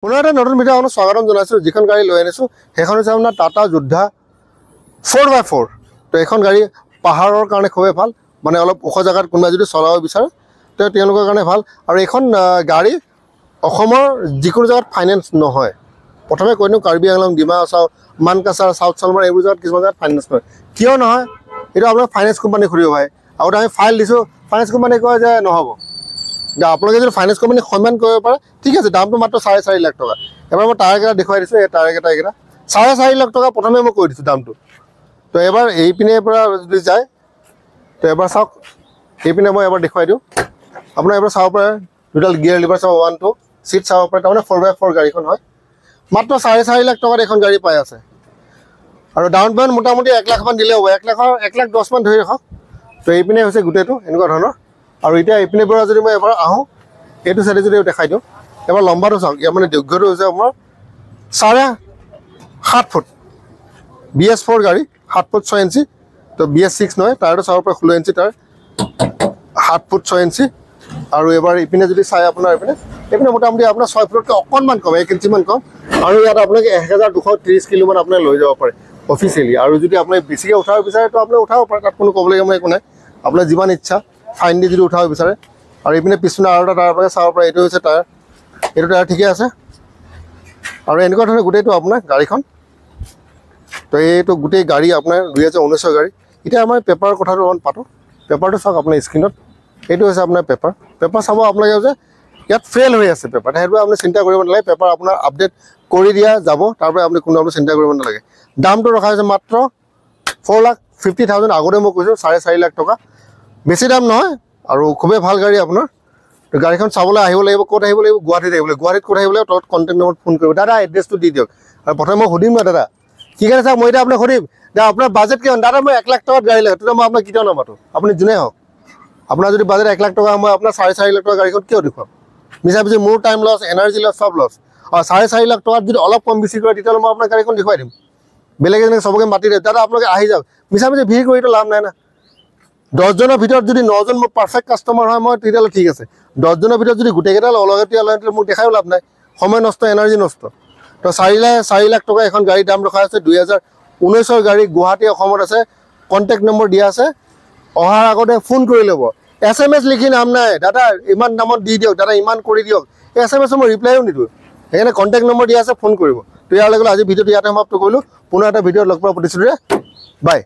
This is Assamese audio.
পুনৰ এটা নতুন ভিডিঅ' আপোনাক স্বাগতম জনাইছোঁ। যিখন গাড়ী লৈ আনিছোঁ সেইখন হৈছে আপোনাৰ টাটা যোদ্ধা 4x4। তো এইখন গাড়ী পাহাৰৰ কাৰণে খুবেই ভাল, মানে অলপ ওখ জেগাত কোনোবাই যদি চলাব বিচাৰে তো তেওঁলোকৰ কাৰণে ভাল। আৰু এইখন গাড়ী অসমৰ যিকোনো জেগাত ফাইনেন্স নহয়। প্ৰথমে কৈ দিওঁ, কাৰ্বি আংলং, ডিমা হাছাও, মানকাছাৰ, চাউথ চালমাৰ এইবোৰ জেগাত কিছুমান জেগাত ফাইনেন্স নহয়। কিয় নহয়? এইটো আপোনাৰ ফাইনেন্স কোম্পানী ঘূৰিব পাৰে। আগতে আমি ফাইল দিছোঁ, ফাইনেন্স কোম্পানী কয় যে নহ'ব। আপোনালোকে যদি ফাইনেন্স কোম্পানী সন্মান কৰিব পাৰে ঠিক আছে, দামটো মাত্ৰ 4.5 লাখ টকা। এবাৰ মই টায়াৰকেইটা দেখুৱাই দিছোঁ, এই টায়াৰকেইটা এইকেইটা 4.5 লাখ টকা প্ৰথমে মই কৈ দিছোঁ দামটো। তো এবাৰ এইপিনে পৰা যদি যায় তো এবাৰ চাওক, এইপিনে মই এবাৰ দেখুৱাই দিওঁ। আপোনাৰ এবাৰ চাব পাৰে, দুডাল গিয়াৰ লিভাৰ চাব, 1 2 চিট চাব পাৰে। তাৰমানে 4x4 গাড়ীখন হয়, মাত্ৰ 4.5 লাখ টকাত এখন গাড়ী পাই আছে। আৰু ডাউন পে'মেণ্ট মোটামুটি 1 লাখ মান দিলে হ'ব, 1 লাখ 10 মান ধৰি ৰাখক। তো এইপিনে হৈছে গোটেইটো এনেকুৱা ধৰণৰ। আৰু এতিয়া এইপিনে পৰা যদি মই এবাৰ আহোঁ, এইটো চাইডে যদি দেখাই দিওঁ, এবাৰ লম্বাটো চাওক। ইয়াৰ মানে দৈৰ্ঘ্যটো হৈছে আপোনাৰ 7.5 ফুট। BS4 গাড়ী 7 ফুট 6 ইঞ্চি। তো BS6 নহয়, টায়াৰটো চাব পাৰে 16 ইঞ্চি টায়াৰ, 7 ফুট 6 ইঞ্চি। আৰু এবাৰ ইপিনে যদি চাই আপোনাৰ এইপিনে মোটামুটি আপোনাৰ 6 ফুটতকৈ অকণমান কম, 1 ইঞ্চিমান কম। আৰু ইয়াত আপোনালোকে 1230 কিলোমান আপোনাৰ লৈ যাব পাৰে অফিচিয়েলি। আৰু যদি আপুনি বেছিকৈ উঠাব বিচাৰে তো আপুনি উঠাব পাৰে, তাত কোনো ক'বলগীয়া মই একো নাই। আপোনাৰ যিমান ইচ্ছা ফাইন দি যদি উঠাব বিচাৰে। আৰু এইপিনে পিছপিনে আৰু এটা টায়াৰ আপোনালোকে চাব পাৰে, এইটো হৈছে টায়াৰ, এইটো টায়াৰ ঠিকে আছে। আৰু এনেকুৱা ধৰণে গোটেইটো আপোনাৰ গাড়ীখন। তো এইটো গোটেই গাড়ী আপোনাৰ 2019 গাড়ী। এতিয়া আমাৰ পেপাৰৰ কথাটো অকণ পাতোঁ। পেপাৰটো চাওক আপোনাৰ স্ক্ৰীণত, এইটো হৈছে আপোনাৰ পেপাৰ চাব আপোনালোকে যে ইয়াত ফেইল হৈ আছে পেপাৰ, সেইটোৱে আপুনি চিন্তা কৰিব নালাগে। পেপাৰ আপোনাৰ আপডেট কৰি দিয়া যাব, তাৰপৰা আপুনি কোনো আপুনি চিন্তা কৰিব নালাগে। দামটো ৰখা হৈছে মাত্ৰ 4,50,000। আগতে মই কৈছোঁ 4.5 লাখ টকা, বেছি দাম নহয়। আৰু খুবেই ভাল গাড়ী আপোনাৰ। তো গাড়ীখন চাবলৈ আহিব লাগিব। ক'ত আহিব লাগিব? গুৱাহাটীত আহিব লাগিব। গুৱাহাটীত ক'ত আহিব লাগিব? তলত কণ্টেক্ট নম্বৰত ফোন কৰিব। দাদা এড্ৰেছটো দি দিয়ক। আৰু প্ৰথমে মই সুধিম ন দাদা কি কাৰণে চাওক, মই এতিয়া আপোনাক সুধিম যে আপোনাৰ বাজেট কিমান? দাদা মই 1 লাখ টকাত গাড়ী লাগে, তেতিয়া মই আপোনাক কেতিয়াও নামাতো, আপুনি যোনে হওক। আপোনাৰ যদি বাজেট 1 লাখ টকা, মই আপোনাৰ 4.5 লাখ টকা গাড়ীখন কিয় দেখুৱাম? মিছা পিছি মোৰ টাইম লছ, এনাৰ্জি লছ, চব লছ। আৰু 4.5 লাখ টকাত যদি অলপ কম বেছি কৰে তেতিয়াহ'লে মই আপোনাৰ গাড়ীখন দেখুৱাই দিম। বেলেগ এজনে চবকে মাতি দিয়ে, দাদা আপোনালোকে আহি যাওক। মিছা পিছি ভিৰ কৰিতো লাভ নাই না। 10জনৰ ভিতৰত যদি 9জন মোৰ পাৰফেক্ট কাষ্টমাৰ হয়, মই তেতিয়াহ'লে ঠিক আছে। 10জনৰ ভিতৰত যদি গোটেইকেইটা অলগতীয়া লয় তেতিয়া মোক দেখায়ো লাভ নাই, সময় নষ্ট, এনাৰ্জি নষ্ট। তো 4 লাখ টকা এখন গাড়ীৰ দাম ৰখা আছে। 2019 গাড়ী, গুৱাহাটী অসমত আছে। কণ্টেক্ট নম্বৰ দিয়া আছে, অহাৰ আগতে ফোন কৰি ল'ব। SMS লিখি নাম নাই, দাদা ইমান দামত দি দিয়ক, দাদা ইমান কৰি দিয়ক। এই SMS মই ৰিপ্লাইও নিদিওঁ। সেইকাৰণে কণ্টেক্ট নম্বৰ দিয়া আছে, ফোন কৰিব। তো ইয়াৰ লগে আজি ভিডিঅ'টো ইয়াতে সমাপ্ত কৰিলোঁ। পুনৰ এটা ভিডিঅ'ত লগ পোৱাৰ প্ৰতিশ্ৰুতিৰে বাই।